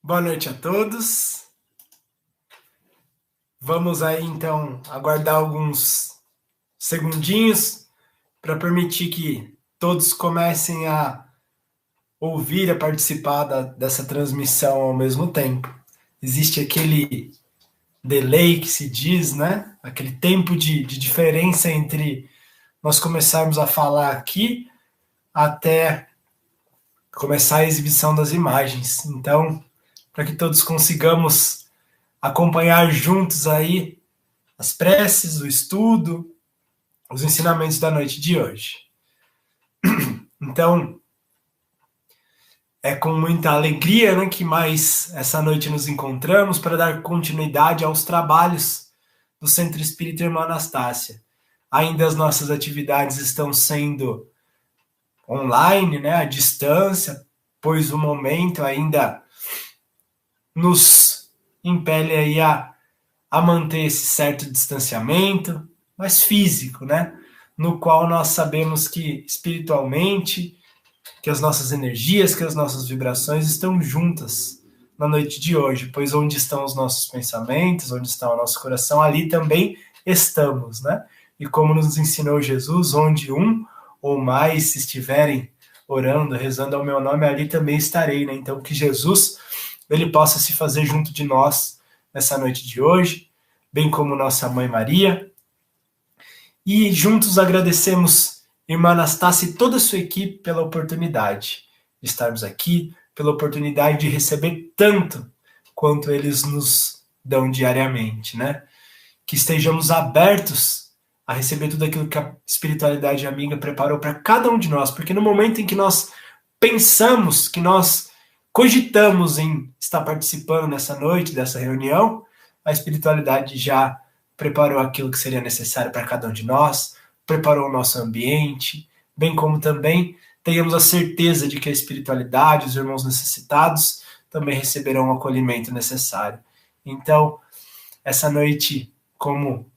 Boa noite a todos. Vamos aí, então, aguardar alguns segundinhos para permitir que todos comecem a ouvir, a participar dessa transmissão ao mesmo tempo. Existe aquele delay que se diz, né? Aquele tempo de diferença entre nós começarmos a falar aqui até começar a exibição das imagens. Então, para que todos consigamos acompanhar juntos aí as preces, o estudo, os ensinamentos da noite de hoje. Então, é com muita alegria, né, que mais essa noite nos encontramos para dar continuidade aos trabalhos do Centro Espírita Irmã Anastácia. Ainda as nossas atividades estão sendo online, né, à distância, pois o momento ainda nos impele aí a manter esse certo distanciamento, mas físico, né? No qual nós sabemos que espiritualmente, que as nossas energias, que as nossas vibrações estão juntas na noite de hoje, pois onde estão os nossos pensamentos, onde está o nosso coração, ali também estamos, né? E como nos ensinou Jesus, onde um ou mais estiverem orando, rezando ao meu nome, ali também estarei, né? Então que Jesus, ele possa se fazer junto de nós nessa noite de hoje, bem como nossa Mãe Maria. E juntos agradecemos Irmã Anastácia e toda a sua equipe pela oportunidade de estarmos aqui, pela oportunidade de receber tanto quanto eles nos dão diariamente, né? Que estejamos abertos a receber tudo aquilo que a espiritualidade amiga preparou para cada um de nós, porque no momento em que nós pensamos, que nós cogitamos em estar participando nessa noite, dessa reunião, a espiritualidade já preparou aquilo que seria necessário para cada um de nós, preparou o nosso ambiente, bem como também tenhamos a certeza de que a espiritualidade, os irmãos necessitados, também receberão o acolhimento necessário. Então, essa noite, como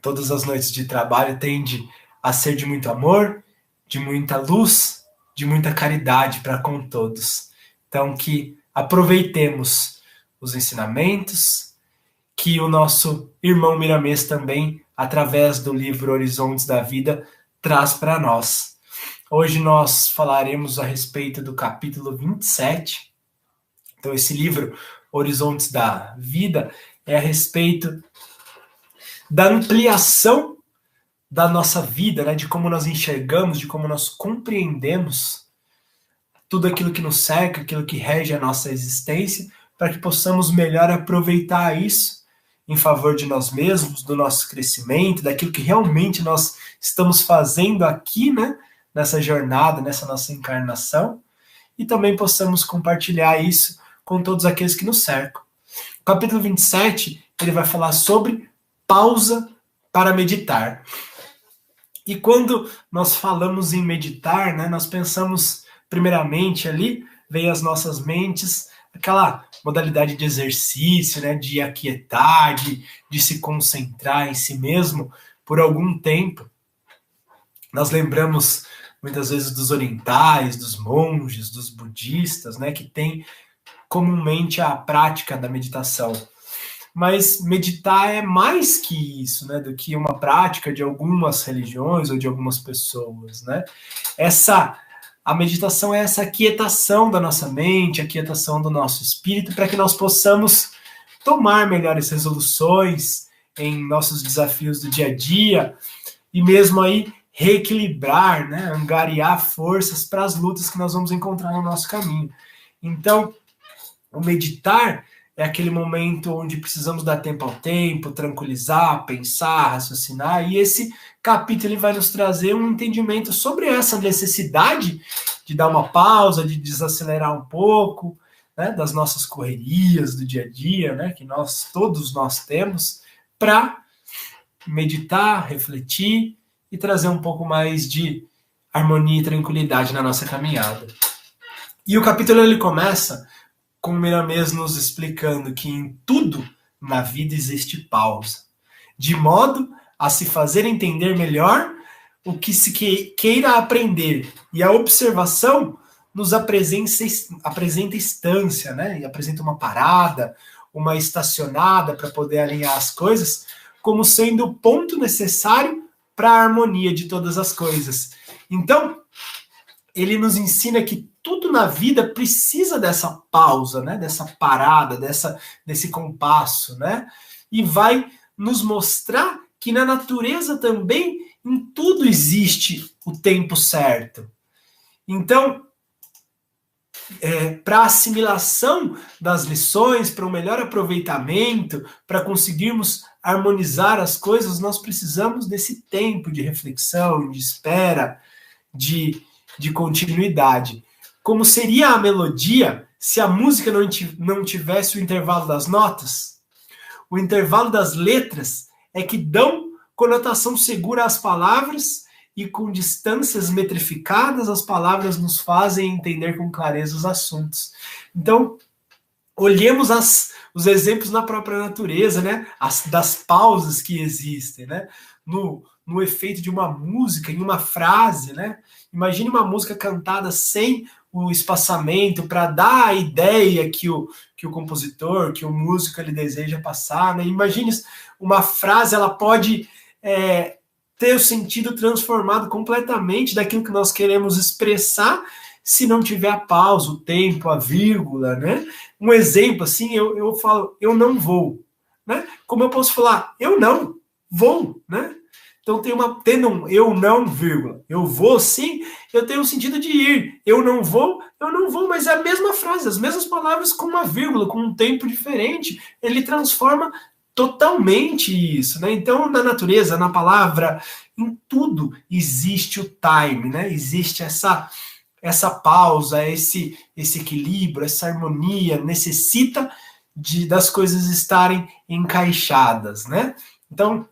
todas as noites de trabalho, tende a ser de muito amor, de muita luz, de muita caridade para com todos. Então, que aproveitemos os ensinamentos, que o nosso irmão Miramês também, através do livro Horizontes da Vida, traz para nós. Hoje nós falaremos a respeito do capítulo 27. Então, esse livro, Horizontes da Vida, é a respeito da ampliação da nossa vida, né? De como nós enxergamos, de como nós compreendemos tudo aquilo que nos cerca, aquilo que rege a nossa existência, para que possamos melhor aproveitar isso em favor de nós mesmos, do nosso crescimento, daquilo que realmente nós estamos fazendo aqui, né, nessa jornada, nessa nossa encarnação, e também possamos compartilhar isso com todos aqueles que nos cercam. O capítulo 27, ele vai falar sobre pausa para meditar. E quando nós falamos em meditar, né, nós pensamos primeiramente ali, veio às nossas mentes aquela modalidade de exercício, né, de aquietar, de se concentrar em si mesmo por algum tempo. Nós lembramos muitas vezes dos orientais, dos monges, dos budistas, né, que têm comumente a prática da meditação. Mas meditar é mais que isso, né, do que uma prática de algumas religiões ou de algumas pessoas, né? A meditação é essa aquietação da nossa mente, a aquietação do nosso espírito, para que nós possamos tomar melhores resoluções em nossos desafios do dia a dia e mesmo aí reequilibrar, né, angariar forças para as lutas que nós vamos encontrar no nosso caminho. Então, o meditar é aquele momento onde precisamos dar tempo ao tempo, tranquilizar, pensar, raciocinar, e esse capítulo ele vai nos trazer um entendimento sobre essa necessidade de dar uma pausa, de desacelerar um pouco, né, das nossas correrias do dia a dia, né, que todos nós temos, para meditar, refletir e trazer um pouco mais de harmonia e tranquilidade na nossa caminhada. E o capítulo ele começa com o Miramês nos explicando que em tudo na vida existe pausa, de modo a se fazer entender melhor o que se queira aprender. E a observação nos apresenta instância, né? E apresenta uma parada, uma estacionada para poder alinhar as coisas, como sendo o ponto necessário para a harmonia de todas as coisas. Então, ele nos ensina que tudo na vida precisa dessa pausa, né? Dessa parada, desse compasso, né? E vai nos mostrar que na natureza também em tudo existe o tempo certo. Então, para a assimilação das lições, para um melhor aproveitamento, para conseguirmos harmonizar as coisas, nós precisamos desse tempo de reflexão, de espera, de continuidade. Como seria a melodia se a música não tivesse o intervalo das notas? O intervalo das letras é que dão conotação segura às palavras e com distâncias metrificadas as palavras nos fazem entender com clareza os assuntos. Então, olhemos os exemplos na própria natureza, né? Das pausas que existem, né? No efeito de uma música, em uma frase, né? Imagine uma música cantada sem o espaçamento para dar a ideia que o compositor, que o músico ele deseja passar, né? Imagine uma frase, ela pode ter o sentido transformado completamente daquilo que nós queremos expressar se não tiver a pausa, o tempo, a vírgula, né? Um exemplo, assim, eu falo, eu não vou, né? Como eu posso falar, eu não vou, né? Então, tendo um eu não, vírgula, eu vou sim, eu tenho o sentido de ir. Eu não vou, mas é a mesma frase, as mesmas palavras com uma vírgula, com um tempo diferente. Ele transforma totalmente isso, né? Então, na natureza, na palavra, em tudo existe o time, né? Existe essa pausa, esse equilíbrio, essa harmonia, necessita das coisas estarem encaixadas, né? Então,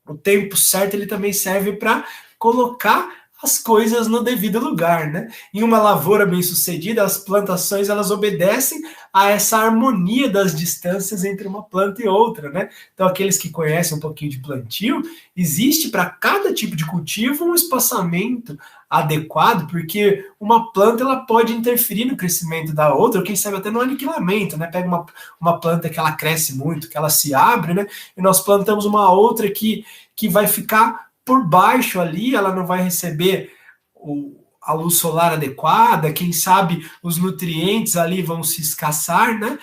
o tempo certo ele também serve para colocar as coisas no devido lugar, né? Em uma lavoura bem-sucedida, as plantações elas obedecem a essa harmonia das distâncias entre uma planta e outra, né? Então, aqueles que conhecem um pouquinho de plantio, existe para cada tipo de cultivo um espaçamento adequado, porque uma planta ela pode interferir no crescimento da outra, ou quem sabe até no aniquilamento, né? Pega uma planta que ela cresce muito, que ela se abre, né? E nós plantamos uma outra que vai ficar por baixo ali, ela não vai receber a luz solar adequada, quem sabe os nutrientes ali vão se escassar, né?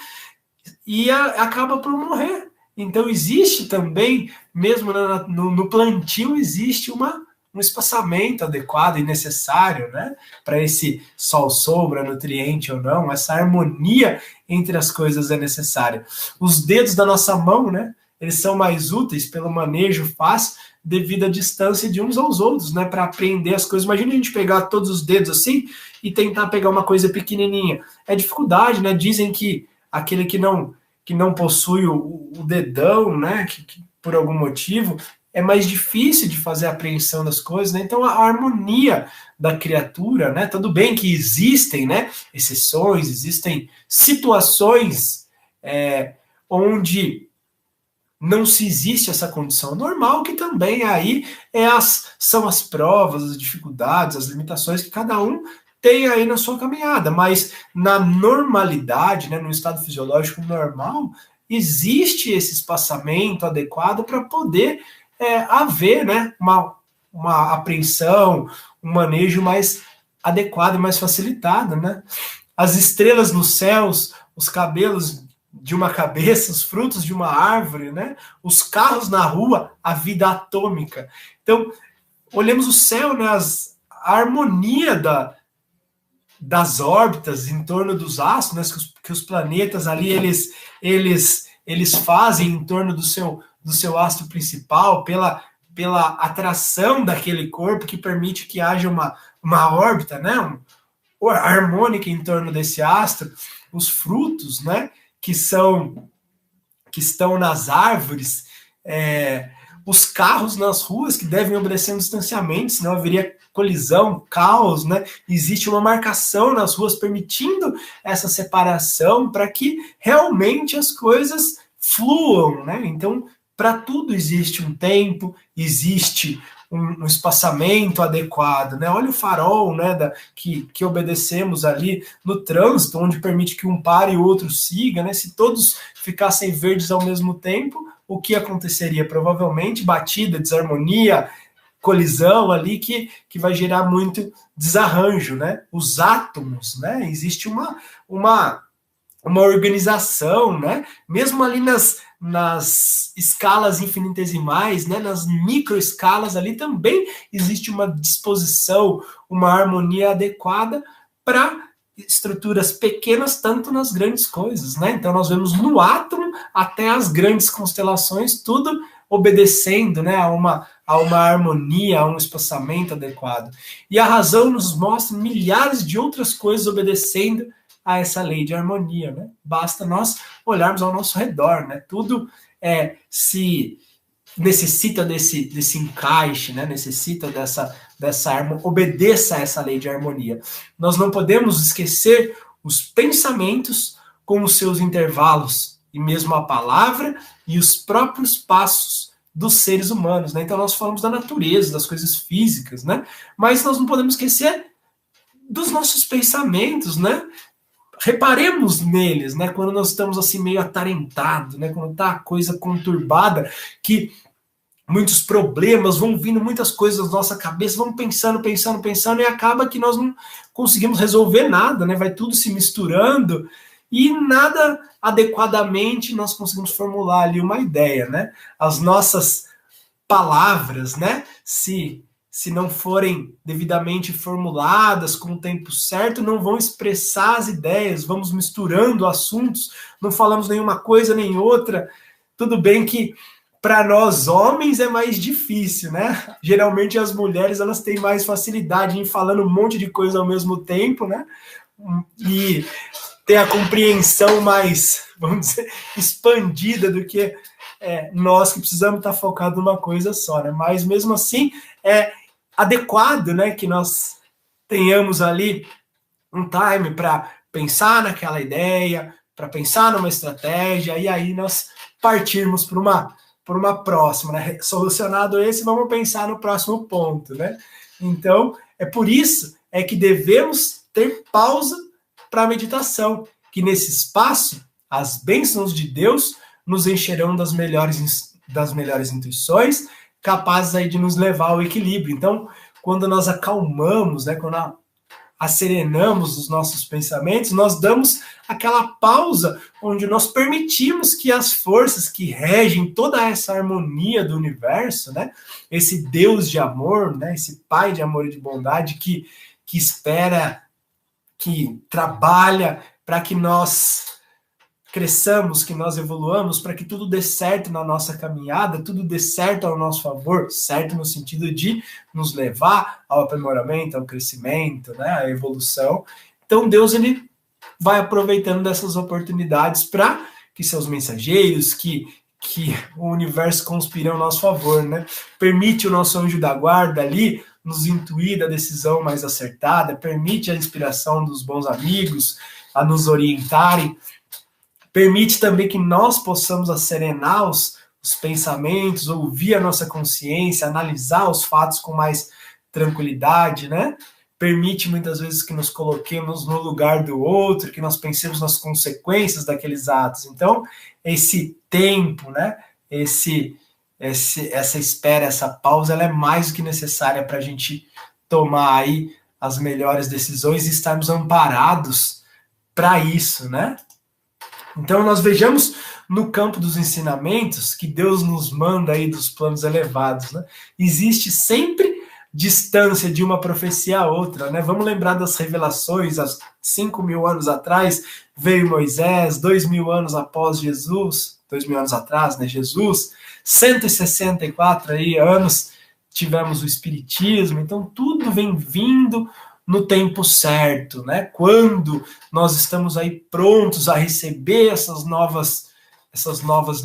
E acaba por morrer. Então existe também, mesmo no plantio, existe um espaçamento adequado e necessário, né? Para esse sol, sombra, nutriente ou não, essa harmonia entre as coisas é necessária. Os dedos da nossa mão, né? Eles são mais úteis pelo manejo fácil devido à distância de uns aos outros, né? Para aprender as coisas. Imagina a gente pegar todos os dedos assim e tentar pegar uma coisa pequenininha. É dificuldade, né? Dizem que aquele que não possui o dedão, né? Que por algum motivo é mais difícil de fazer a apreensão das coisas, né? Então a harmonia da criatura, né? Tudo bem que existem, né? Exceções, existem situações onde não se existe essa condição normal, que também aí são as provas, as dificuldades, as limitações que cada um tem aí na sua caminhada, mas na normalidade, né, no estado fisiológico normal, existe esse espaçamento adequado para poder haver, né, uma apreensão, um manejo mais adequado e mais facilitado, né? As estrelas nos céus, os cabelos de uma cabeça, os frutos de uma árvore, né? Os carros na rua, a vida atômica. Então, olhemos o céu, né? A harmonia das órbitas em torno dos astros, né? Que os planetas ali, eles fazem em torno do seu astro principal, pela atração daquele corpo que permite que haja uma órbita, né? Harmônica em torno desse astro, os frutos, né? Que estão nas árvores, os carros nas ruas que devem obedecer um distanciamento, senão haveria colisão, caos, né? Existe uma marcação nas ruas permitindo essa separação para que realmente as coisas fluam, né? Então, para tudo existe um tempo, existe um espaçamento adequado, né? Olha o farol, né, que obedecemos ali no trânsito, onde permite que um pare e o outro siga, né? Se todos ficassem verdes ao mesmo tempo, o que aconteceria? Provavelmente batida, desarmonia, colisão ali que vai gerar muito desarranjo, né? Os átomos, né? Existe uma organização, né? Mesmo ali nas escalas infinitesimais, né? Nas microescalas ali também existe uma disposição, uma harmonia adequada para estruturas pequenas, tanto nas grandes coisas, né? Então nós vemos no átomo até as grandes constelações, tudo obedecendo, né, a uma harmonia, a um espaçamento adequado. E a razão nos mostra milhares de outras coisas obedecendo a essa lei de harmonia, né? Basta nós olharmos ao nosso redor, né? Tudo se necessita desse encaixe, né? Necessita obedeça a essa lei de harmonia. Nós não podemos esquecer os pensamentos com os seus intervalos, e mesmo a palavra e os próprios passos dos seres humanos, né? Então nós falamos da natureza, das coisas físicas, né? Mas nós não podemos esquecer dos nossos pensamentos, né? Reparemos neles, né? Quando nós estamos assim meio atarentados, né? Quando tá a coisa conturbada, que muitos problemas vão vindo, muitas coisas na nossa cabeça, vamos pensando, e acaba que nós não conseguimos resolver nada, né? Vai tudo se misturando e nada adequadamente nós conseguimos formular ali uma ideia, né? As nossas palavras, né? Se não forem devidamente formuladas com o tempo certo, não vão expressar as ideias, vamos misturando assuntos, não falamos nenhuma coisa nem outra. Tudo bem que para nós homens é mais difícil, né? Geralmente as mulheres elas têm mais facilidade em falando um monte de coisa ao mesmo tempo, né? E ter a compreensão mais, vamos dizer, expandida do que nós que precisamos estar focados numa coisa só, né? Mas mesmo assim é adequado, né, que nós tenhamos ali um time para pensar naquela ideia, para pensar numa estratégia, e aí nós partirmos para uma próxima, né? Solucionado esse, vamos pensar no próximo ponto, né? Então, é por isso que devemos ter pausa para a meditação, que nesse espaço, as bênçãos de Deus nos encherão das melhores intuições, capazes aí de nos levar ao equilíbrio. Então, quando nós acalmamos, né, quando acerenamos os nossos pensamentos, nós damos aquela pausa onde nós permitimos que as forças que regem toda essa harmonia do universo, né, esse Deus de amor, né, esse Pai de amor e de bondade que espera, que trabalha para que nós cresçamos, que nós evoluamos, para que tudo dê certo na nossa caminhada, tudo dê certo ao nosso favor, certo no sentido de nos levar ao aprimoramento, ao crescimento, né, à evolução. Então Deus ele vai aproveitando dessas oportunidades para que seus mensageiros, que o universo conspire ao nosso favor, né? Permite o nosso anjo da guarda ali nos intuir da decisão mais acertada, permite a inspiração dos bons amigos a nos orientarem, permite também que nós possamos acerenar os pensamentos, ouvir a nossa consciência, analisar os fatos com mais tranquilidade, né? Permite muitas vezes que nos coloquemos no lugar do outro, que nós pensemos nas consequências daqueles atos. Então, esse tempo, né? Essa espera, essa pausa, ela é mais do que necessária para a gente tomar aí as melhores decisões e estarmos amparados para isso, né? Então, nós vejamos no campo dos ensinamentos que Deus nos manda aí dos planos elevados, né? Existe sempre distância de uma profecia a outra, né? Vamos lembrar das revelações, há 5.000 anos atrás veio Moisés, 2.000 anos após Jesus, 2.000 anos atrás, né? Jesus, 164 aí anos tivemos o Espiritismo, então tudo vem vindo no tempo certo, né? Quando nós estamos aí prontos a receber essas novas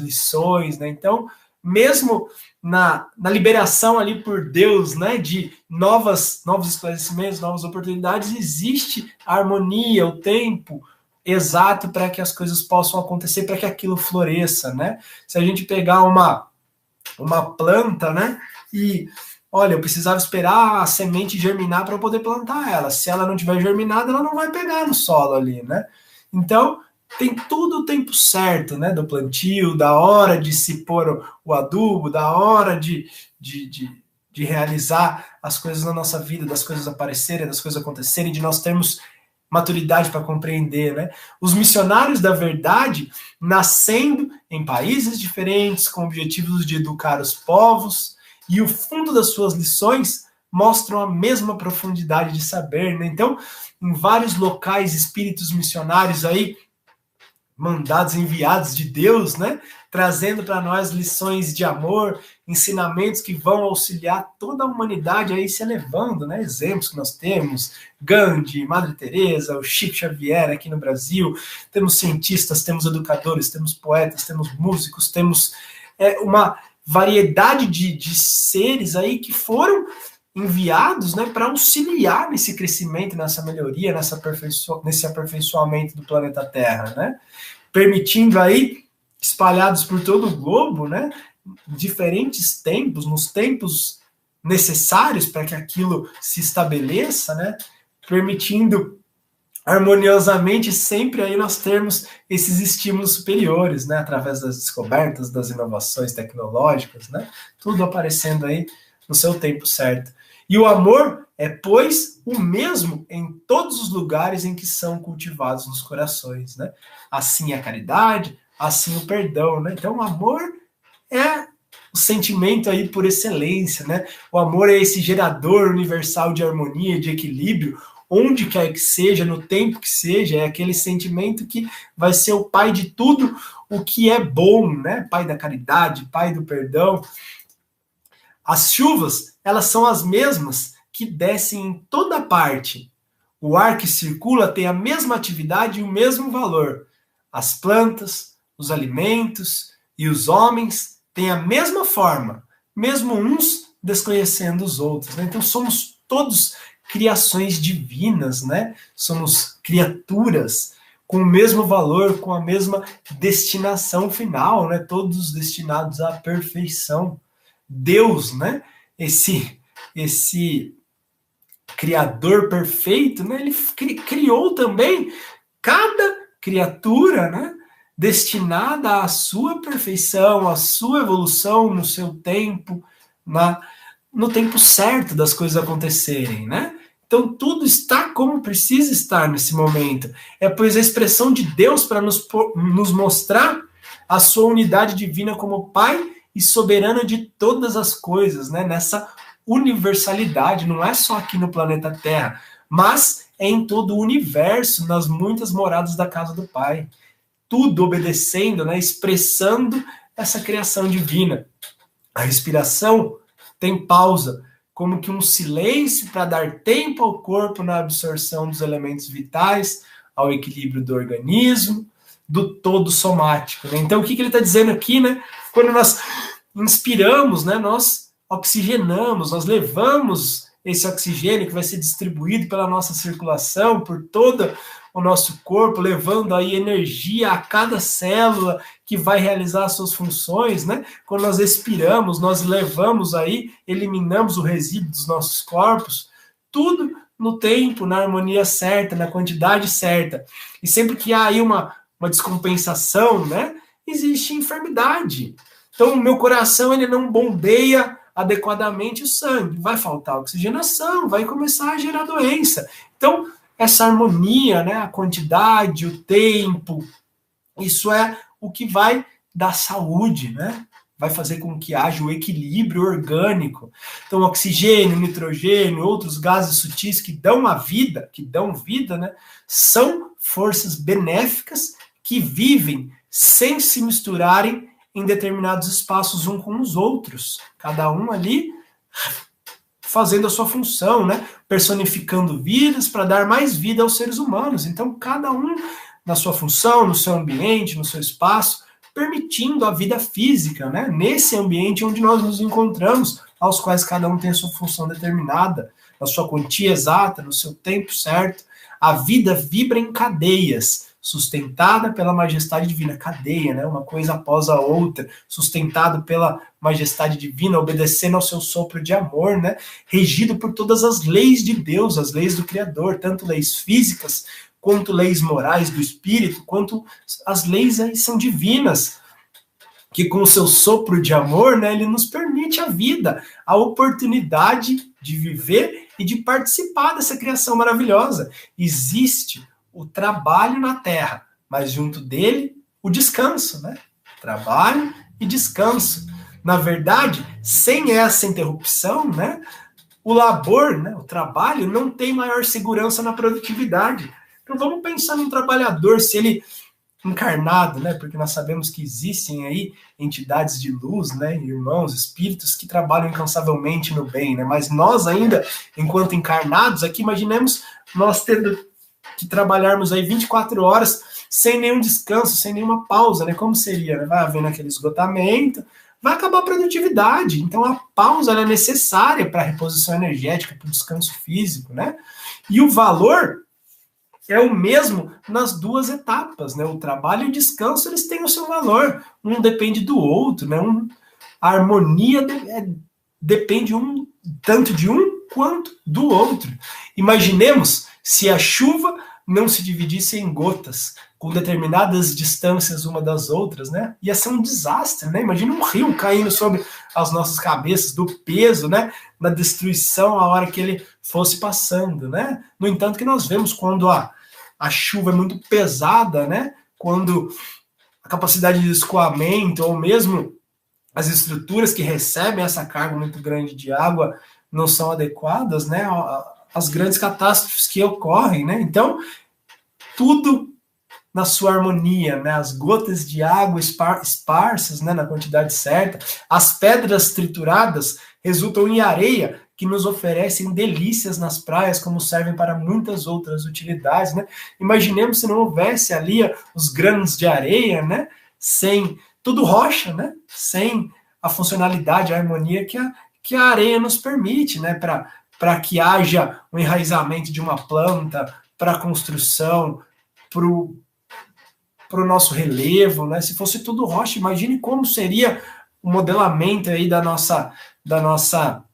lições, né? Então, mesmo na liberação ali por Deus, né, de novos esclarecimentos, novas oportunidades, existe a harmonia, o tempo exato para que as coisas possam acontecer, para que aquilo floresça, né? Se a gente pegar uma planta, né, e olha, eu precisava esperar a semente germinar para eu poder plantar ela. Se ela não tiver germinado, ela não vai pegar no solo ali, né? Então, tem tudo o tempo certo, né? Do plantio, da hora de se pôr o adubo, da hora de realizar as coisas na nossa vida, das coisas aparecerem, das coisas acontecerem, de nós termos maturidade para compreender, né? Os missionários da verdade nascendo em países diferentes, com objetivos de educar os povos, e o fundo das suas lições mostram a mesma profundidade de saber, né? Então, em vários locais, espíritos missionários aí, mandados, enviados de Deus, né? Trazendo para nós lições de amor, ensinamentos que vão auxiliar toda a humanidade aí se elevando, né? Exemplos que nós temos, Gandhi, Madre Teresa, o Chico Xavier aqui no Brasil, temos cientistas, temos educadores, temos poetas, temos músicos, temos uma variedade de seres aí que foram enviados, né, para auxiliar nesse crescimento, nessa melhoria, nesse aperfeiçoamento do planeta Terra, né? Permitindo aí, espalhados por todo o globo, né, diferentes tempos, nos tempos necessários para que aquilo se estabeleça, né, permitindo harmoniosamente sempre aí nós termos esses estímulos superiores, né, através das descobertas, das inovações tecnológicas, né, tudo aparecendo aí no seu tempo certo. E o amor é, pois, o mesmo em todos os lugares em que são cultivados nos corações, né? Assim a caridade, assim o perdão, né? Então o amor é o sentimento aí por excelência, né? O amor é esse gerador universal de harmonia, de equilíbrio, onde quer que seja, no tempo que seja, é aquele sentimento que vai ser o pai de tudo o que é bom, né? Pai da caridade, pai do perdão. As chuvas, elas são as mesmas que descem em toda parte. O ar que circula tem a mesma atividade e o mesmo valor. As plantas, os alimentos e os homens têm a mesma forma, mesmo uns desconhecendo os outros, né? Então somos todos criações divinas, né? Somos criaturas com o mesmo valor, com a mesma destinação final, né? Todos destinados à perfeição. Deus, né? Esse criador perfeito, né? Ele criou também cada criatura, né? Destinada à sua perfeição, à sua evolução no seu tempo, no tempo certo das coisas acontecerem, né? Então tudo está como precisa estar nesse momento. É pois a expressão de Deus para nos mostrar a sua unidade divina como Pai e soberana de todas as coisas, né? Nessa universalidade, não é só aqui no planeta Terra, mas é em todo o universo, nas muitas moradas da casa do Pai. Tudo obedecendo, né? Expressando essa criação divina. A respiração tem pausa, como que um silêncio para dar tempo ao corpo na absorção dos elementos vitais, ao equilíbrio do organismo, do todo somático, né? Então, o que ele está dizendo aqui, né? Quando nós inspiramos, né, nós oxigenamos, nós levamos esse oxigênio que vai ser distribuído pela nossa circulação, por todo o nosso corpo, levando aí energia a cada célula que vai realizar as suas funções, né? Quando nós expiramos, nós levamos aí, eliminamos o resíduo dos nossos corpos, tudo no tempo, na harmonia certa, na quantidade certa. E sempre que há aí uma descompensação, né, existe enfermidade. Então, o meu coração ele não bombeia adequadamente o sangue, vai faltar oxigenação, vai começar a gerar doença. Então, essa harmonia, né, a quantidade, o tempo, isso é o que vai dar saúde, né? Vai fazer com que haja o equilíbrio orgânico. Então, oxigênio, nitrogênio, outros gases sutis que dão a vida, né, são forças benéficas que vivem sem se misturarem em determinados espaços um com os outros. Cada um ali fazendo a sua função, né? Personificando vidas para dar mais vida aos seres humanos. Então, cada um na sua função, no seu ambiente, no seu espaço, permitindo a vida física, né? Nesse ambiente onde nós nos encontramos, aos quais cada um tem a sua função determinada, na sua quantia exata, no seu tempo certo. A vida vibra em cadeias, sustentada pela majestade divina, cadeia, né? Uma coisa após a outra, sustentado pela majestade divina, obedecendo ao seu sopro de amor, né? Regido por todas as leis de Deus, as leis do Criador, tanto leis físicas, quanto leis morais do Espírito, quanto as leis aí são divinas, que com o seu sopro de amor, né, ele nos permite a vida, a oportunidade de viver e de participar dessa criação maravilhosa. Existe o trabalho na terra, mas junto dele, o descanso, né? Trabalho e descanso. Na verdade, sem essa interrupção, né, o labor, né, o trabalho, não tem maior segurança na produtividade. Então vamos pensar num trabalhador, se ele encarnado, né? Porque nós sabemos que existem aí entidades de luz, né? Irmãos, espíritos que trabalham incansavelmente no bem, né? Mas nós ainda, enquanto encarnados, aqui imaginemos nós tendo que trabalharmos aí 24 horas sem nenhum descanso, sem nenhuma pausa, né? Como seria, né? Vai havendo aquele esgotamento, vai acabar a produtividade. Então a pausa é necessária para a reposição energética, para o descanso físico, né? E o valor é o mesmo nas duas etapas, né? O trabalho e o descanso, eles têm o seu valor. Um depende do outro, né? A harmonia depende tanto de um quanto do outro. Imaginemos se a chuva não se dividisse em gotas, com determinadas distâncias uma das outras, né? Ia ser um desastre, né? Imagina um rio caindo sobre as nossas cabeças, do peso, né? Na destruição a hora que ele fosse passando, né? No entanto, que nós vemos quando a chuva é muito pesada, né? Quando a capacidade de escoamento, ou mesmo as estruturas que recebem essa carga muito grande de água não são adequadas, né? As grandes catástrofes que ocorrem, né? Então, tudo na sua harmonia, né? As gotas de água esparsas, né? Na quantidade certa, as pedras trituradas resultam em areia que nos oferecem delícias nas praias, como servem para muitas outras utilidades, né? Imaginemos se não houvesse ali os grãos de areia, né? Sem tudo rocha, né? Sem a funcionalidade, a harmonia que a areia nos permite, né? Para que haja um enraizamento de uma planta, para a construção, para o nosso relevo, né? Se fosse tudo rocha, imagine como seria o modelamento aí da nossa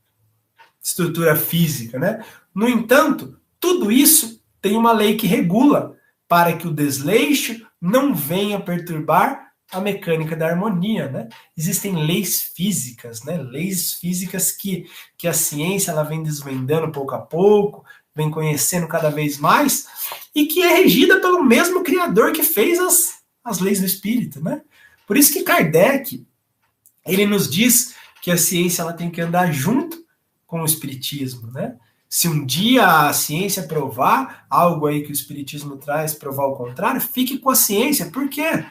estrutura física, né? No entanto, tudo isso tem uma lei que regula para que o desleixo não venha perturbar a mecânica da harmonia, né? Existem leis físicas, né? Leis físicas que a ciência ela vem desvendando pouco a pouco, vem conhecendo cada vez mais, e que é regida pelo mesmo Criador que fez as leis do Espírito, né? Por isso que Kardec, ele nos diz que a ciência ela tem que andar junto com o Espiritismo, né? Se um dia a ciência provar algo aí que o Espiritismo traz, provar o contrário, fique com a ciência. Por quê?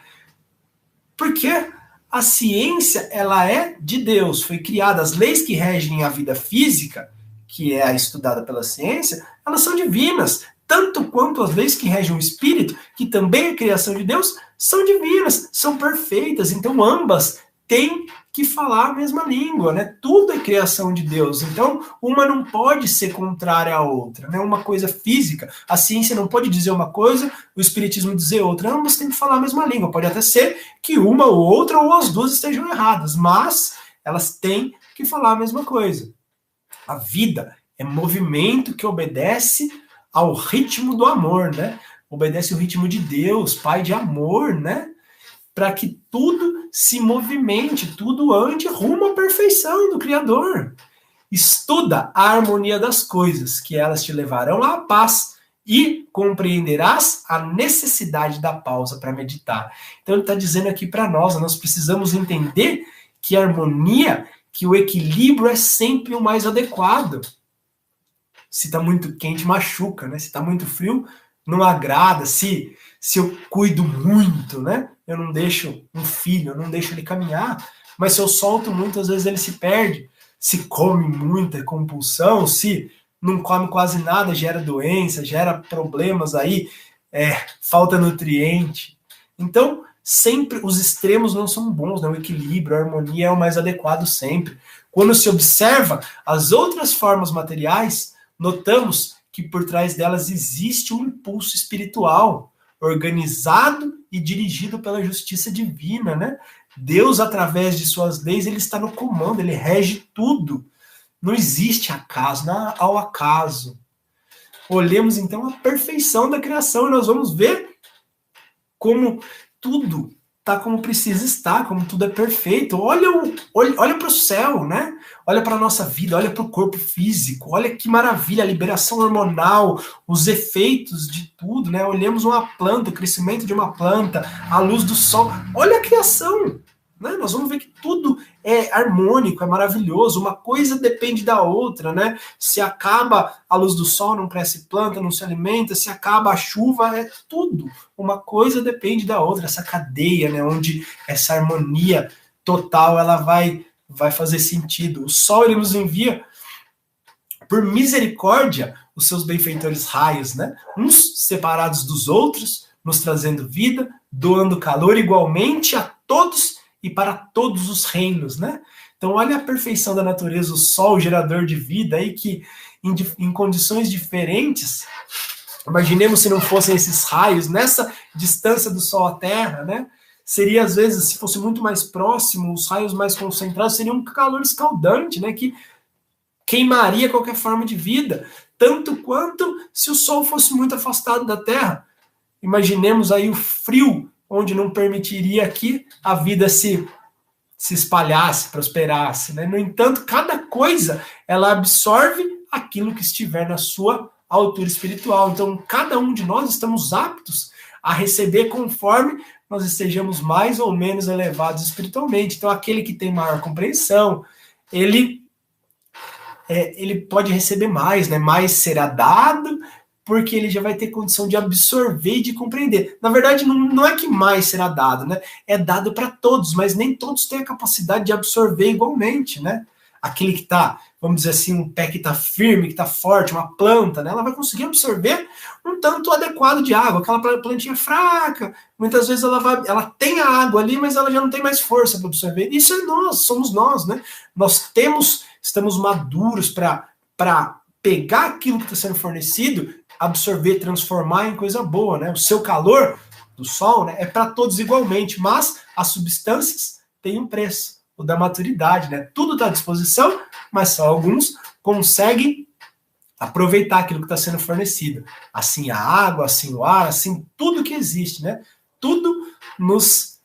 Porque a ciência, ela é de Deus, foi criada, as leis que regem a vida física, que é estudada pela ciência, elas são divinas, tanto quanto as leis que regem o espírito, que também é criação de Deus, são divinas, são perfeitas, então ambas têm que falar a mesma língua, né? Tudo é criação de Deus, então uma não pode ser contrária à outra, né? Uma coisa física, a ciência não pode dizer uma coisa, o espiritismo dizer outra, ambas têm que falar a mesma língua, pode até ser que uma ou outra ou as duas estejam erradas, mas elas têm que falar a mesma coisa. A vida é movimento que obedece ao ritmo do amor, né? Obedece o ritmo de Deus, Pai de amor, né? Para que tudo se movimente, tudo ande rumo à perfeição do Criador. Estuda a harmonia das coisas, que elas te levarão à paz e compreenderás a necessidade da pausa para meditar. Então ele está dizendo aqui para nós precisamos entender que a harmonia, que o equilíbrio é sempre o mais adequado. Se está muito quente, machuca, né? Se está muito frio, não agrada. Se eu cuido muito, né? Eu não deixo um filho, eu não deixo ele caminhar, mas se eu solto muito, às vezes ele se perde. Se come muita compulsão, se não come quase nada, gera doença, gera problemas aí, falta nutriente. Então, sempre os extremos não são bons, né? O equilíbrio, a harmonia é o mais adequado sempre. Quando se observa as outras formas materiais, notamos que por trás delas existe um impulso espiritual, organizado e dirigido pela justiça divina, né? Deus, através de suas leis, ele está no comando, ele rege tudo. Não existe acaso, não há ao acaso. Olhemos, então, a perfeição da criação e nós vamos ver como tudo está como precisa estar, como tudo é perfeito. Olha para o céu, né? Olha para a nossa vida, olha para o corpo físico, olha que maravilha, a liberação hormonal, os efeitos de tudo, né? Olhemos uma planta, o crescimento de uma planta, a luz do sol, olha a criação, né? Nós vamos ver que tudo é harmônico, é maravilhoso, uma coisa depende da outra, né? Se acaba a luz do sol, não cresce planta, não se alimenta, se acaba a chuva, é tudo. Uma coisa depende da outra, essa cadeia, né? Onde essa harmonia total, ela vai fazer sentido. O sol, ele nos envia, por misericórdia, os seus benfeitores raios, né? Uns separados dos outros, nos trazendo vida, doando calor igualmente a todos e para todos os reinos, né? Então, olha a perfeição da natureza, o sol, gerador de vida, aí que em condições diferentes, imaginemos se não fossem esses raios, nessa distância do sol à Terra, né? Seria, às vezes, se fosse muito mais próximo, os raios mais concentrados, seria um calor escaldante, né? Que queimaria qualquer forma de vida, tanto quanto se o sol fosse muito afastado da Terra. Imaginemos aí o frio, onde não permitiria que a vida se espalhasse, prosperasse, né? No entanto, cada coisa, ela absorve aquilo que estiver na sua altura espiritual. Então, cada um de nós estamos aptos a receber conforme nós estejamos mais ou menos elevados espiritualmente. Então, aquele que tem maior compreensão, ele pode receber mais, né? Mais será dado, porque ele já vai ter condição de absorver e de compreender. Na verdade, não é que mais será dado, né? É dado para todos, mas nem todos têm a capacidade de absorver igualmente, né? Aquele que está, vamos dizer assim, um pé que está firme, que está forte, uma planta, né? Ela vai conseguir absorver um tanto adequado de água. Aquela plantinha fraca, muitas vezes ela tem a água ali, mas ela já não tem mais força para absorver. Isso é nós, somos nós, né? Nós estamos maduros para pegar aquilo que está sendo fornecido, absorver, transformar em coisa boa, né? O seu calor do sol, né, é para todos igualmente, mas as substâncias têm um preço, o da maturidade, né? Tudo está à disposição, mas só alguns conseguem aproveitar aquilo que está sendo fornecido. Assim a água, assim o ar, assim tudo que existe, né? Tudo nos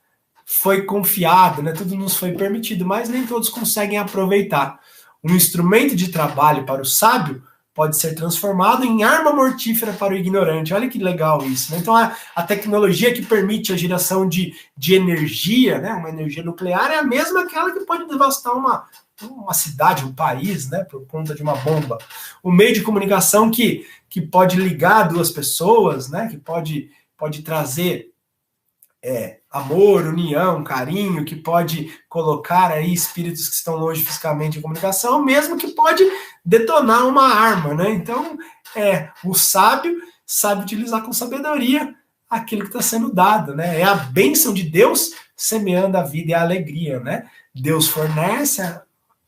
foi confiado, né? Tudo nos foi permitido, mas nem todos conseguem aproveitar. Um instrumento de trabalho para o sábio pode ser transformado em arma mortífera para o ignorante. Olha que legal isso, né? Então, a tecnologia que permite a geração de energia, né? Uma energia nuclear, é a mesma aquela que pode devastar uma cidade, um país, né? Por conta de uma bomba. O meio de comunicação que pode ligar duas pessoas, né? Que pode trazer amor, união, carinho, que pode colocar aí espíritos que estão longe fisicamente em comunicação, mesmo que pode detonar uma arma, né? Então, o sábio sabe utilizar com sabedoria aquilo que está sendo dado, né? É a bênção de Deus semeando a vida e a alegria, né? Deus fornece,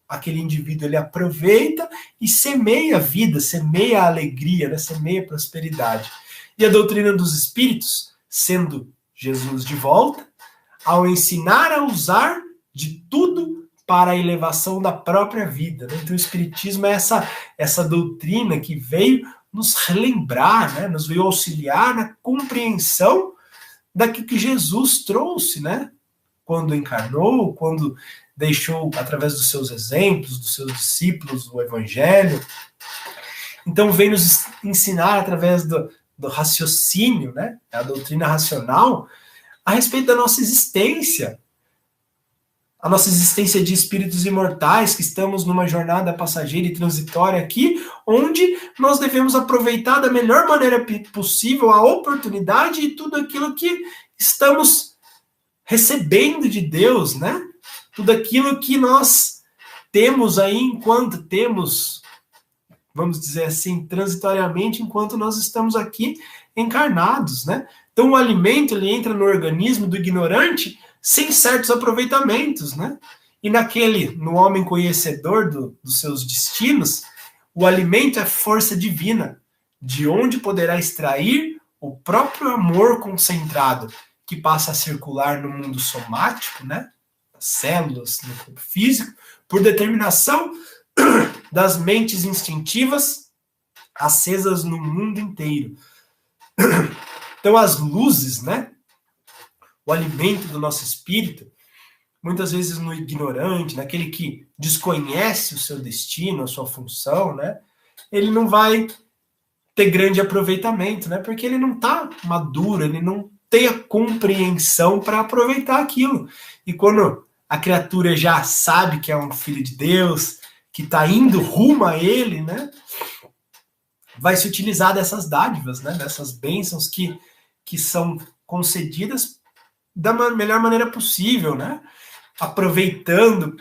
aquele indivíduo ele aproveita e semeia a vida, semeia a alegria, né? Semeia a prosperidade. E a doutrina dos espíritos, sendo Jesus de volta, ao ensinar a usar de tudo para a elevação da própria vida, né? Então o Espiritismo é essa doutrina que veio nos relembrar, né? Nos veio auxiliar na compreensão daquilo que Jesus trouxe, né? Quando encarnou, quando deixou, através dos seus exemplos, dos seus discípulos, o Evangelho. Então vem nos ensinar através do raciocínio, né? A doutrina racional, a respeito da nossa existência. A nossa existência de espíritos imortais, que estamos numa jornada passageira e transitória aqui, onde nós devemos aproveitar da melhor maneira possível a oportunidade e tudo aquilo que estamos recebendo de Deus, né? Tudo aquilo que nós temos aí enquanto temos, vamos dizer assim, transitoriamente, enquanto nós estamos aqui encarnados, né? Então o alimento, ele entra no organismo do ignorante sem certos aproveitamentos, né? E no homem conhecedor dos seus destinos, o alimento é força divina, de onde poderá extrair o próprio amor concentrado que passa a circular no mundo somático, né? As células, no corpo físico, por determinação das mentes instintivas acesas no mundo inteiro. Então, as luzes, né? O alimento do nosso espírito, muitas vezes no ignorante, naquele que desconhece o seu destino, a sua função, né? Ele não vai ter grande aproveitamento, né? Porque ele não está maduro, ele não tem a compreensão para aproveitar aquilo. E quando a criatura já sabe que é um filho de Deus, que está indo rumo a ele, né? Vai se utilizar dessas dádivas, né? Dessas bênçãos que são concedidas da melhor maneira possível, né? Aproveitando.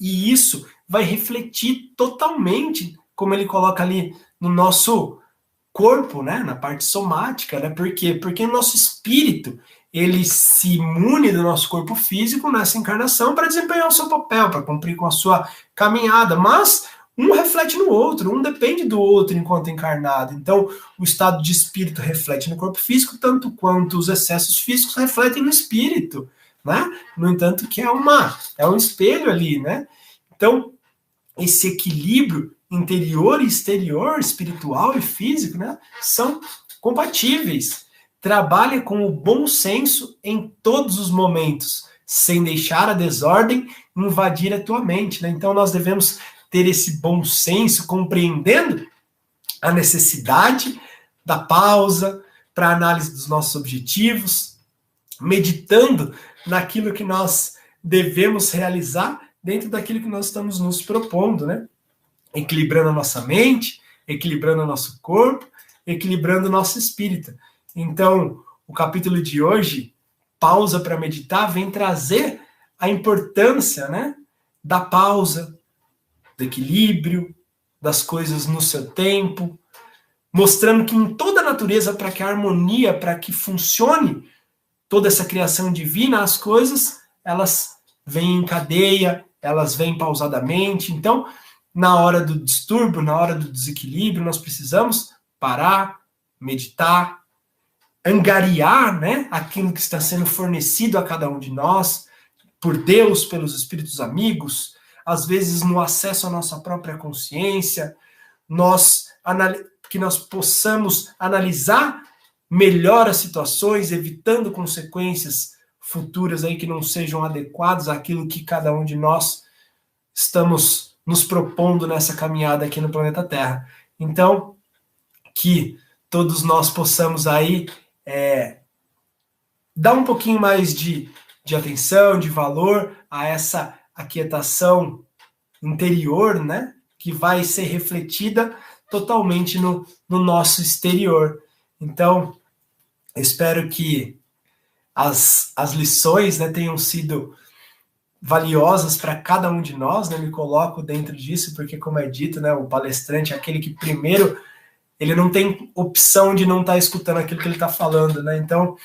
E isso vai refletir totalmente, como ele coloca ali, no nosso corpo, né? Na parte somática, né? Por quê? Porque o nosso espírito, ele se imune do nosso corpo físico nessa encarnação para desempenhar o seu papel, para cumprir com a sua caminhada, mas um reflete no outro, um depende do outro enquanto encarnado. Então, o estado de espírito reflete no corpo físico, tanto quanto os excessos físicos refletem no espírito, né? No entanto, que é um espelho ali, né? Então, esse equilíbrio interior e exterior, espiritual e físico, né, são compatíveis. Trabalha com o bom senso em todos os momentos, sem deixar a desordem invadir a tua mente, né? Então, nós devemos ter esse bom senso, compreendendo a necessidade da pausa para análise dos nossos objetivos, meditando naquilo que nós devemos realizar dentro daquilo que nós estamos nos propondo, né? Equilibrando a nossa mente, equilibrando o nosso corpo, equilibrando o nosso espírito. Então, o capítulo de hoje, Pausa para Meditar, vem trazer a importância, né, da pausa, do equilíbrio, das coisas no seu tempo, mostrando que em toda a natureza, para que a harmonia, para que funcione toda essa criação divina, as coisas, elas vêm em cadeia, elas vêm pausadamente. Então, na hora do distúrbio, na hora do desequilíbrio, nós precisamos parar, meditar, angariar, né, aquilo que está sendo fornecido a cada um de nós, por Deus, pelos espíritos amigos, às vezes no acesso à nossa própria consciência, que nós possamos analisar melhor as situações, evitando consequências futuras aí que não sejam adequadas àquilo que cada um de nós estamos nos propondo nessa caminhada aqui no planeta Terra. Então, que todos nós possamos aí dar um pouquinho mais de atenção, de valor a essa aquietação interior, né? Que vai ser refletida totalmente no nosso exterior. Então, espero que as lições, né, tenham sido valiosas para cada um de nós, né? Me coloco dentro disso, porque, como é dito, né, o palestrante é aquele que primeiro ele não tem opção de não estar escutando aquilo que ele está falando, né? Então,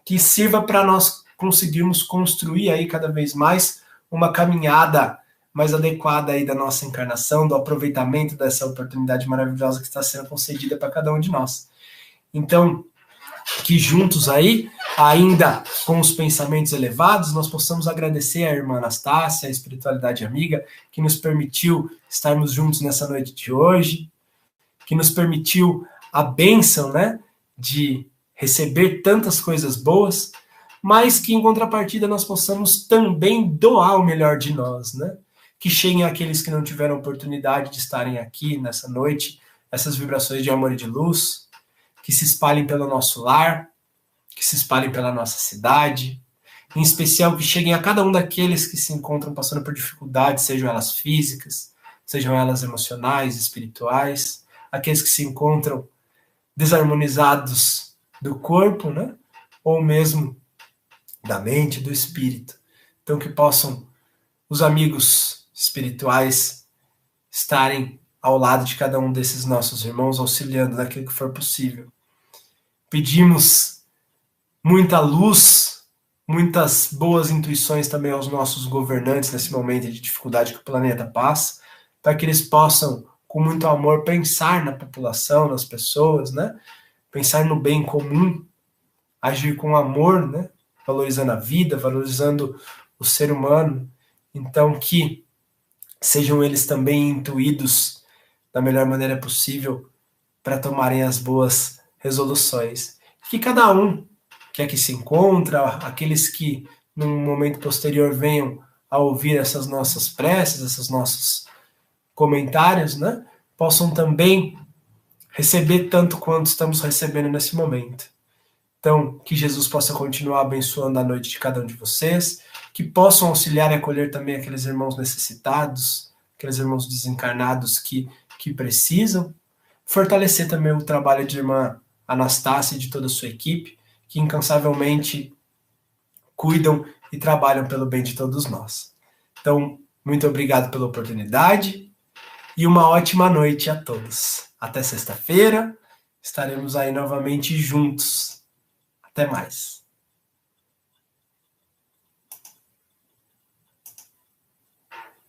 que sirva para nós conseguirmos construir aí cada vez mais uma caminhada mais adequada aí da nossa encarnação, do aproveitamento dessa oportunidade maravilhosa que está sendo concedida para cada um de nós. Então, que juntos aí, ainda com os pensamentos elevados, nós possamos agradecer à irmã Anastácia, a espiritualidade amiga, que nos permitiu estarmos juntos nessa noite de hoje, que nos permitiu a bênção, né, de receber tantas coisas boas, mas que em contrapartida nós possamos também doar o melhor de nós, né? Que cheguem àqueles que não tiveram oportunidade de estarem aqui nessa noite, essas vibrações de amor e de luz, que se espalhem pelo nosso lar, que se espalhem pela nossa cidade, em especial que cheguem a cada um daqueles que se encontram passando por dificuldades, sejam elas físicas, sejam elas emocionais, espirituais, aqueles que se encontram desarmonizados do corpo, né? Ou mesmo da mente, do espírito. Então que possam os amigos espirituais estarem ao lado de cada um desses nossos irmãos, auxiliando naquilo que for possível. Pedimos muita luz, muitas boas intuições também aos nossos governantes nesse momento de dificuldade que o planeta passa, para que eles possam, com muito amor, pensar na população, nas pessoas, né? pensar no bem comum, agir com amor, né? Valorizando a vida, valorizando o ser humano. Então, que sejam eles também intuídos da melhor maneira possível para tomarem as boas resoluções. Que cada um que aqui se encontra, aqueles que num momento posterior venham a ouvir essas nossas preces, esses nossos comentários, né, possam também receber tanto quanto estamos recebendo nesse momento. Então, que Jesus possa continuar abençoando a noite de cada um de vocês, que possam auxiliar e acolher também aqueles irmãos necessitados, aqueles irmãos desencarnados que precisam, fortalecer também o trabalho de irmã Anastácia e de toda a sua equipe, que incansavelmente cuidam e trabalham pelo bem de todos nós. Então, muito obrigado pela oportunidade e uma ótima noite a todos. Até sexta-feira, estaremos aí novamente juntos. Até mais.